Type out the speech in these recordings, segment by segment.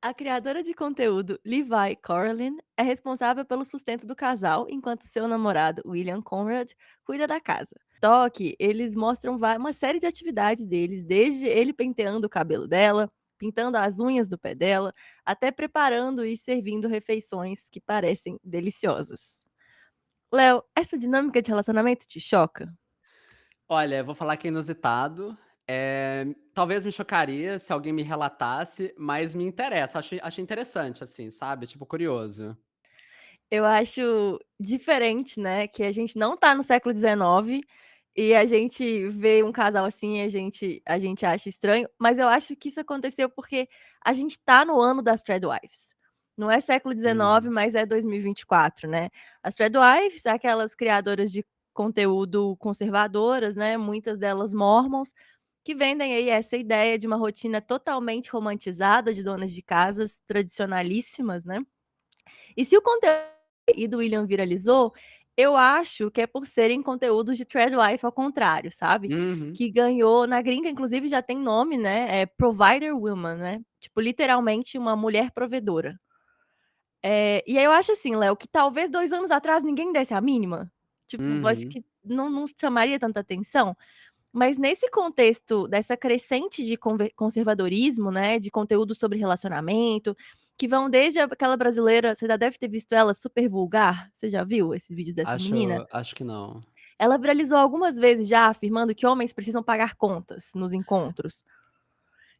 A criadora de conteúdo Levi Coralin é responsável pelo sustento do casal, enquanto seu namorado, William Conrad, cuida da casa. Toque, eles mostram uma série de atividades deles, desde ele penteando o cabelo dela, pintando as unhas do pé dela, até preparando e servindo refeições que parecem deliciosas. Léo, essa dinâmica de relacionamento te choca? Olha, vou falar que é inusitado, talvez me chocaria se alguém me relatasse, mas me interessa, achei interessante, assim, sabe, tipo, curioso. Eu acho diferente, né, que a gente não tá no século XIX e a gente vê um casal assim e a gente acha estranho, mas eu acho que isso aconteceu porque a gente tá no ano das Tradwives. Não é século XIX, Uhum. mas é 2024, né. As Tradwives, aquelas criadoras de conteúdo conservadoras, né, muitas delas mormons, que vendem aí essa ideia de uma rotina totalmente romantizada de donas de casas tradicionalíssimas, né. E se o conteúdo do William viralizou, eu acho que é por serem conteúdos de Threadwife ao contrário, sabe. Uhum. Que ganhou na gringa inclusive já tem nome, né, é Provider Woman, né, tipo literalmente uma mulher provedora. E aí eu acho assim, Léo, que talvez 2 anos atrás ninguém desse a mínima, tipo, acho Uhum. que não chamaria tanta atenção, mas nesse contexto dessa crescente de conservadorismo, né, de conteúdo sobre relacionamento, que vão desde aquela brasileira, você já deve ter visto ela, Super Vulgar, você já viu esses vídeos dessa menina? Acho que não. Ela viralizou algumas vezes já afirmando que homens precisam pagar contas nos encontros.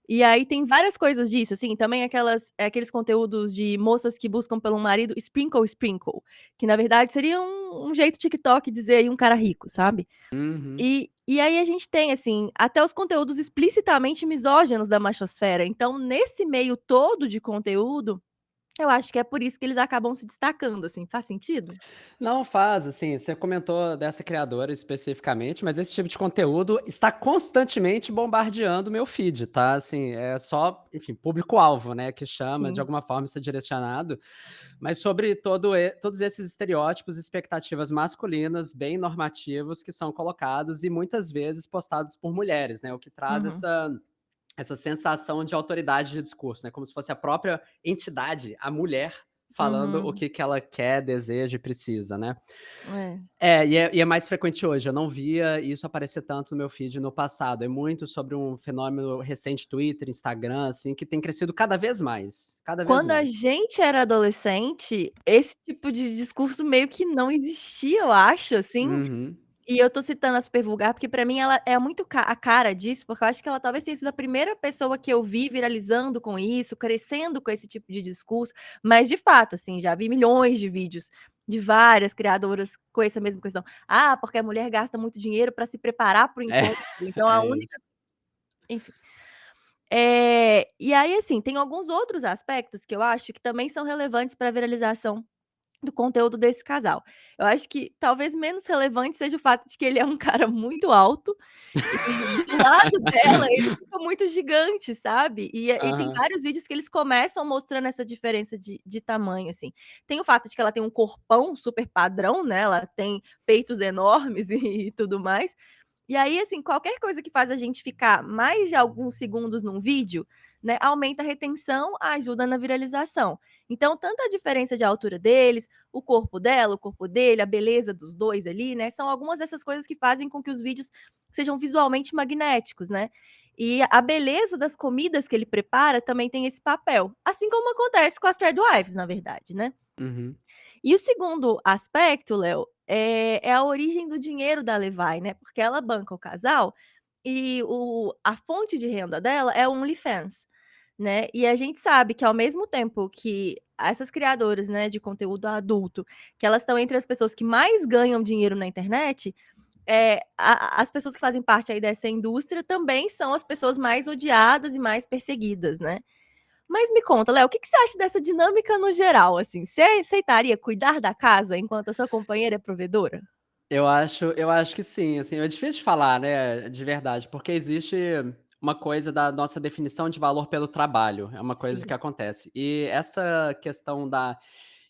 E aí tem várias coisas disso, assim, também aqueles conteúdos de moças que buscam pelo marido sprinkle, sprinkle, que na verdade seria um jeito TikTok de dizer aí um cara rico, sabe? Uhum. E aí a gente tem, assim, até os conteúdos explicitamente misóginos da machosfera, então nesse meio todo de conteúdo, eu acho que é por isso que eles acabam se destacando, assim, faz sentido? Não, faz, assim, você comentou dessa criadora especificamente, mas esse tipo de conteúdo está constantemente bombardeando o meu feed, tá, assim, é só, enfim, público-alvo, né, que chama, de Sim. alguma forma isso é direcionado, mas sobre todos esses estereótipos e expectativas masculinas bem normativos que são colocados e muitas vezes postados por mulheres, né, o que traz Uhum, essa sensação de autoridade de discurso, né, como se fosse a própria entidade, a mulher, falando o uhum. que ela quer, deseja e precisa, né. É. E é mais frequente hoje, eu não via isso aparecer tanto no meu feed no passado, é muito sobre um fenômeno recente, Twitter, Instagram, assim, que tem crescido cada vez mais, cada vez Quando a mais. gente era adolescente, esse tipo de discurso meio que não existia, eu acho, assim. Uhum. E eu tô citando a Super Vulgar, porque pra mim ela é muito a cara disso, porque eu acho que ela talvez tenha sido a primeira pessoa que eu vi viralizando com isso, crescendo com esse tipo de discurso, mas de fato, assim, já vi milhões de vídeos de várias criadoras com essa mesma questão. "Ah, porque a mulher gasta muito dinheiro pra se preparar para o É, encontro, então a é isso. única", enfim. E aí, assim, tem alguns outros aspectos que eu acho que também são relevantes pra viralização do conteúdo desse casal. Eu acho que talvez menos relevante seja o fato de que ele é um cara muito alto e do lado dela ele fica muito gigante, sabe. E tem Aham. vários vídeos que eles começam mostrando essa diferença de tamanho, assim. Tem o fato de que ela tem um corpão super padrão, né, ela tem peitos enormes e tudo mais, e aí, assim, qualquer coisa que faz a gente ficar mais de alguns segundos num vídeo, né, aumenta a retenção, ajuda na viralização. Então, tanto a diferença de altura deles, o corpo dela, o corpo dele, a beleza dos 2 ali, né, são algumas dessas coisas que fazem com que os vídeos sejam visualmente magnéticos, né. E a beleza das comidas que ele prepara também tem esse papel, assim como acontece com as Tradwives, na verdade, né. Uhum. E o segundo aspecto, Léo, é a origem do dinheiro da Levi, né, porque ela banca o casal e a fonte de renda dela é o OnlyFans, né. E a gente sabe que ao mesmo tempo que essas criadoras, né, de conteúdo adulto, que elas estão entre as pessoas que mais ganham dinheiro na internet, as pessoas que fazem parte aí dessa indústria também são as pessoas mais odiadas e mais perseguidas, né. Mas me conta, Léo, o que que você acha dessa dinâmica no geral, assim? Você aceitaria cuidar da casa enquanto a sua companheira é provedora? Eu acho que sim, assim, é difícil de falar, né, de verdade, porque existe uma coisa da nossa definição de valor pelo trabalho, é uma coisa que Sim. acontece. E essa questão da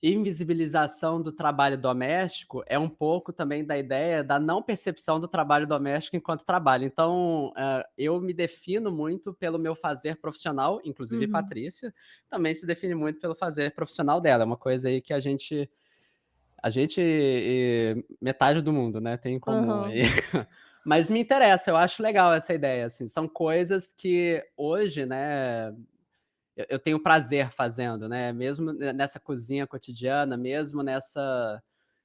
invisibilização do trabalho doméstico é um pouco também da ideia da não percepção do trabalho doméstico enquanto trabalho. Então, eu me defino muito pelo meu fazer profissional, inclusive Uhum. Patrícia também se define muito pelo fazer profissional dela, é uma coisa aí que a gente e metade do mundo, né, tem em comum Aham. aí. Mas me interessa, eu acho legal essa ideia, assim, são coisas que hoje, né, eu tenho prazer fazendo, né, mesmo nessa cozinha cotidiana, mesmo nessa,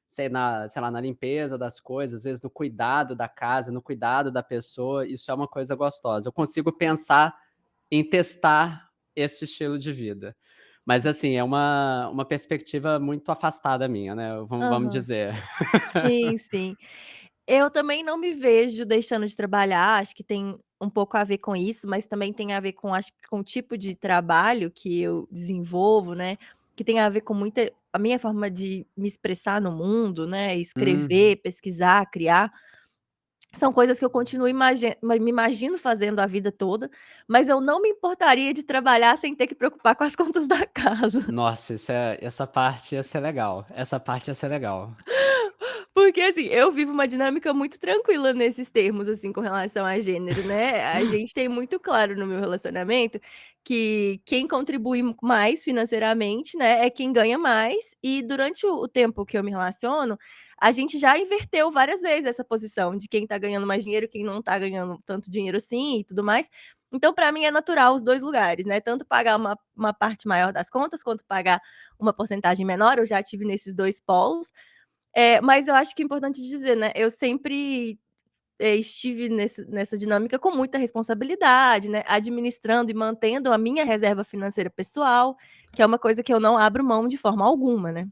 sei lá, na limpeza das coisas, às vezes no cuidado da casa, no cuidado da pessoa, isso é uma coisa gostosa. Eu consigo pensar em testar esse estilo de vida. Mas, assim, é uma perspectiva muito afastada minha, né, vamos Aham. dizer. Sim, sim. Eu também não me vejo deixando de trabalhar, acho que tem um pouco a ver com isso, mas também tem a ver com acho que com o tipo de trabalho que eu desenvolvo, né, que tem a ver com muita a minha forma de me expressar no mundo, né, Uhum. escrever, pesquisar, criar, são coisas que eu continuo me imagino fazendo a vida toda, mas eu não me importaria de trabalhar sem ter que preocupar com as contas da casa. Nossa, essa parte ia ser legal, essa parte ia ser legal. Porque, assim, eu vivo uma dinâmica muito tranquila nesses termos, assim, com relação a gênero, né. A gente tem muito claro no meu relacionamento que quem contribui mais financeiramente, né, é quem ganha mais, e durante o tempo que eu me relaciono, a gente já inverteu várias vezes essa posição de quem tá ganhando mais dinheiro, quem não tá ganhando tanto dinheiro assim e tudo mais. Então, pra mim é natural os 2 lugares, né, tanto pagar uma parte maior das contas, quanto pagar uma porcentagem menor, eu já tive nesses 2 polos. Mas eu acho que é importante dizer, né, eu sempre, estive nessa dinâmica com muita responsabilidade, né, administrando e mantendo a minha reserva financeira pessoal, que é uma coisa que eu não abro mão de forma alguma, né.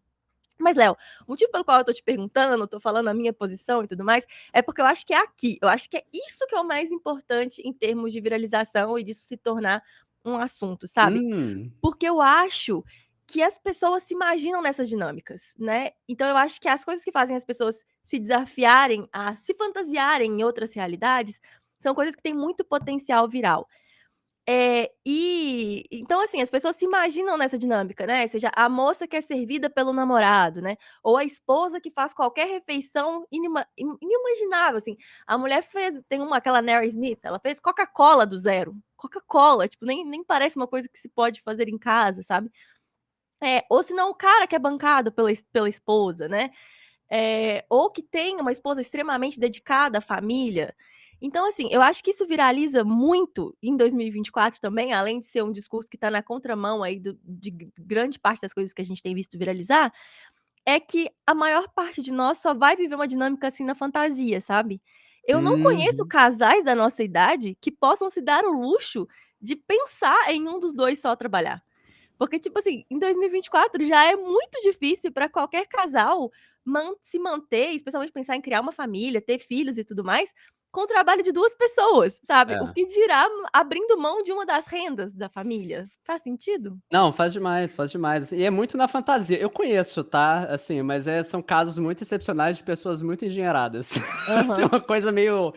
Mas Léo, o motivo pelo qual eu tô te perguntando, tô falando a minha posição e tudo mais, é porque eu acho que é aqui, eu acho que é isso que é o mais importante em termos de viralização e disso se tornar um assunto, sabe. Hum, Porque eu acho que as pessoas se imaginam nessas dinâmicas, né. Então eu acho que as coisas que fazem as pessoas se desafiarem a se fantasiarem em outras realidades, são coisas que têm muito potencial viral. Então assim, as pessoas se imaginam nessa dinâmica, né, seja a moça que é servida pelo namorado, né, ou a esposa que faz qualquer refeição inimaginável, assim. A mulher fez tem uma aquela Mary Smith, ela fez Coca-Cola do zero. Coca-Cola, tipo, nem parece uma coisa que se pode fazer em casa, sabe. Ou senão o cara que é bancado pela esposa, né. Ou que tem uma esposa extremamente dedicada à família. Então, assim, eu acho que isso viraliza muito em 2024 também, além de ser um discurso que está na contramão aí de grande parte das coisas que a gente tem visto viralizar, é que a maior parte de nós só vai viver uma dinâmica assim na fantasia, sabe. Eu não conheço uhum. casais da nossa idade que possam se dar o luxo de pensar em um dos 2 só trabalhar. Porque, tipo assim, em 2024 já é muito difícil para qualquer casal se manter, especialmente pensar em criar uma família, ter filhos e tudo mais, com o trabalho de 2 pessoas, sabe. O É. que dirá abrindo mão de uma das rendas da família. Faz sentido? Não, faz demais, assim, e é muito na fantasia. Eu conheço, tá, assim, mas, são casos muito excepcionais de pessoas muito engenheiradas. Assim, Aham. uma coisa meio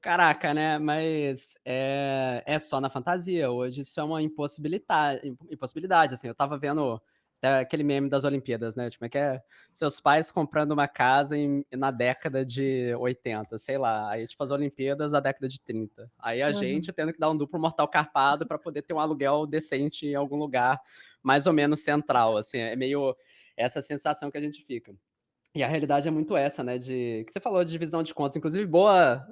caraca, né, mas, é só na fantasia. Hoje isso é uma impossibilidade, assim. Eu estava vendo até aquele meme das Olimpíadas, né, tipo, como é que é? Seus pais comprando uma casa na década de 80, sei lá, aí, tipo, as Olimpíadas da década de 30. Aí a gente Aham. tendo que dar um duplo mortal carpado para poder ter um aluguel decente em algum lugar mais ou menos central, assim, é meio essa sensação que a gente fica. E a realidade é muito essa, né, de que você falou de divisão de contas, inclusive boa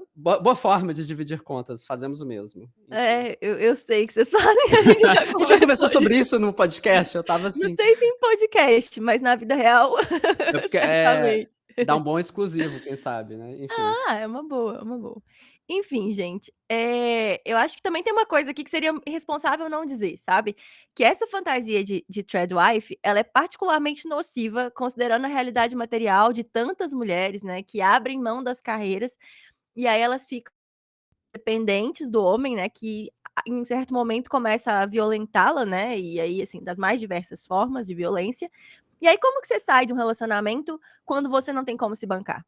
forma de dividir contas, fazemos o mesmo, enfim. Eu sei que vocês fazem, a gente já A gente já conversou conversou sobre isso. isso no podcast, eu estava Não assim, sei se em podcast, mas na vida real, é porque certamente. dá um bom exclusivo, quem sabe, né, enfim. Ah, é uma boa, é uma boa. Enfim, gente, eu acho que também tem uma coisa aqui que seria irresponsável não dizer, sabe, que essa fantasia de tradwife, ela é particularmente nociva, considerando a realidade material de tantas mulheres, né, que abrem mão das carreiras, e aí elas ficam dependentes do homem, né, que em certo momento começa a violentá-la, né, e aí, assim, das mais diversas formas de violência. E aí como que você sai de um relacionamento quando você não tem como se bancar?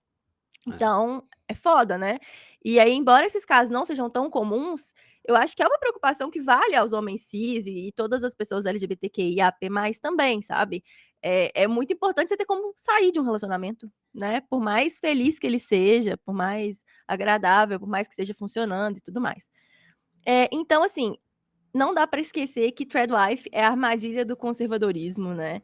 É. Então, é foda, né. E aí, embora esses casos não sejam tão comuns, eu acho que é uma preocupação que vale aos homens cis e todas as pessoas LGBTQIAP+, também, sabe. é muito importante você ter como sair de um relacionamento, né, por mais feliz que ele seja, por mais agradável, por mais que esteja funcionando e tudo mais. Então assim, não dá pra esquecer que Threadwife é a armadilha do conservadorismo, né,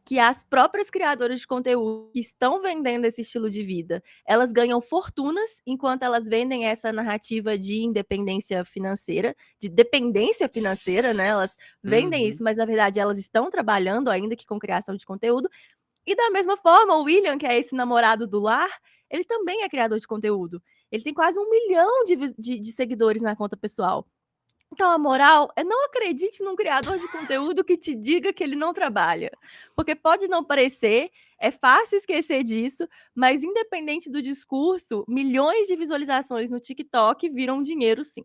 que as próprias criadoras de conteúdo que estão vendendo esse estilo de vida, elas ganham fortunas enquanto elas vendem essa narrativa de independência financeira, de dependência financeira, né, elas vendem Uhum. isso, mas na verdade elas estão trabalhando ainda que com criação de conteúdo. E da mesma forma, o William, que é esse namorado do lar, ele também é criador de conteúdo. Ele tem quase 1 milhão de seguidores na conta pessoal. Então a moral é não acredite num criador de conteúdo que te diga que ele não trabalha, porque pode não parecer, é fácil esquecer disso, mas independente do discurso, milhões de visualizações no TikTok viram dinheiro sim.